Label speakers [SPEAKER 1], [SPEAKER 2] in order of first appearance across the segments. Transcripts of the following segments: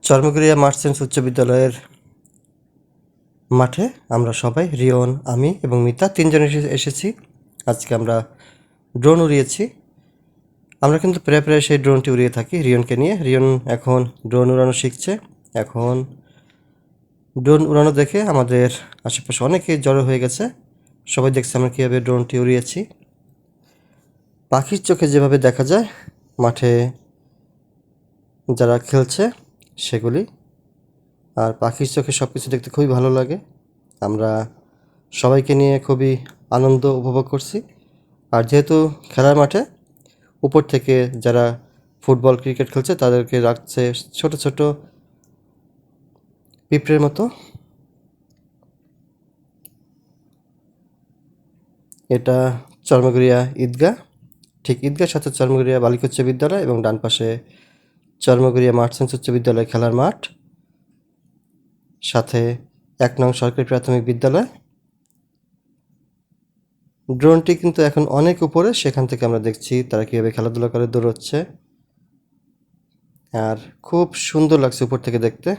[SPEAKER 1] চর্মগুড়িয়া merchants উচ্চ বিদ্যালয়ের মাঠে আমরা সবাই রিয়ন, আমি এবং মিতা তিনজন এসেছি। আজকে আমরা ড্রোন উড়িয়েছি। আমরা কিন্তু প্রায় প্রায় সেই ড্রোনটি উড়িয়ে থাকি রিয়নকে নিয়ে। রিয়ন এখন ড্রোন উড়ানো শিখছে। এখন ড্রোন উড়ানো দেখে আমাদের আশেপাশে অনেকেই জড়ো হয়ে গেছে। সবাই দেখছে আমরা কীভাবে ড্রোনটি উড়িয়েছি। পাখির চোখে যেভাবে দেখা যায় মাঠে যারা খেলছে সেগুলি, আর পাখির চোখে সব কিছু দেখতে খুবই ভালো লাগে। আমরা সবাইকে নিয়ে খুবই আনন্দ উপভোগ করছি। আর যেহেতু খেলার মাঠে উপর থেকে যারা ফুটবল ক্রিকেট খেলছে তাদেরকে রাখছে ছোট ছোট পিঁপড়ের মতো। এটা চর্মগুড়িয়া ঈদগাহ, ঠিক ঈদগার সাথে চর্মগুড়িয়া বালিকা উচ্চ বিদ্যালয় এবং ডান পাশে চর্মগুড়িয়া মার্চেন্টস উচ্চ বিদ্যালয় খেলার মাঠ, সাথে ১ নং সরকারি প্রাথমিক বিদ্যালয়। ড্রোনটি কিন্তু এখন অনেক উপরে, সেখান থেকে আমরা দেখছি তারা কীভাবে খেলাধুলা করে দৌড়চ্ছে। আর খুব সুন্দর লাগছে উপর থেকে দেখতে।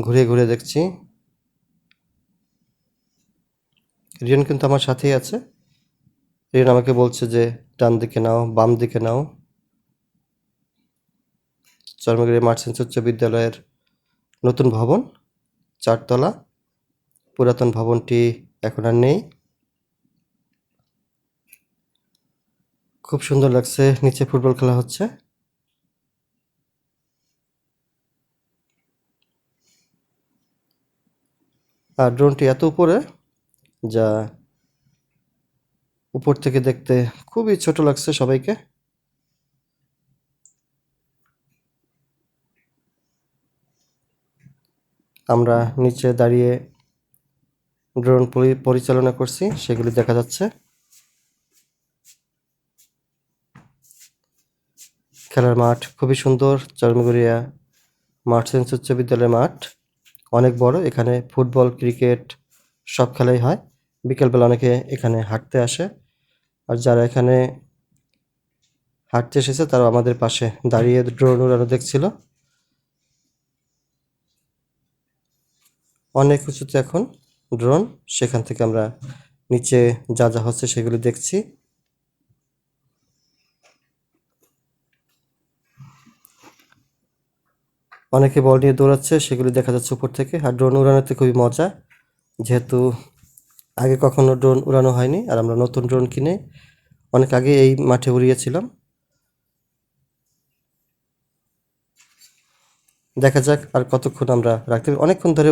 [SPEAKER 1] ঘুরে ঘুরে দেখছি। রিয়ন কিন্তু আমার সাথেই আছে। রিয়ন আমাকে বলছে যে ডান দিকে নাও, বাম দিকে নাও। চর্মগুড়িয়া মার্চেন্টস উচ্চ বিদ্যালয়ের নতুন ভবন, ৪ তলা। পুরাতন ভবনটি এখন আর নেই। খুব সুন্দর লাগছে, নিচে ফুটবল খেলা হচ্ছে। আর ড্রোনটি এত উপরে যা উপর থেকে দেখতে খুবই ছোট লাগছে সবাইকে। আমরা নিচে দাঁড়িয়ে ড্রোন পরিচালনা করছি, সেগুলি দেখা যাচ্ছে। খেলার মাঠ খুবই সুন্দর। চর্মগুড়িয়া মার্চেন্টস উচ্চ বিদ্যালয়ের মাঠ অনেক বড়। এখানে ফুটবল, ক্রিকেট সব খেলাই হয়। বিকেলবেলা অনেকে এখানে হাঁটতে আসে। আর যারা এখানে হাঁটতে এসেছে তারা আমাদের পাশে দাঁড়িয়ে ড্রোন উড়ানো দেখছিল। অনেক উঁচুতে এখন ড্রোন, সেখান থেকে আমরা নিচে যা যা হচ্ছে সেগুলি দেখছি। অনেকে বল নিয়ে দৌড়াচ্ছে, সেগুলি দেখা যাচ্ছে উপর থেকে। আর ড্রোন উড়ানোতে খুবই মজা, যেহেতু আগে কখনো ড্রোন উড়ানো হয়নি আর আমরা নতুন ড্রোন কিনে অনেক আগে এই মাঠে উড়িয়েছিলাম। দেখা যাক আর কতক্ষণ আমরা রাখতে, অনেকক্ষণ ধরে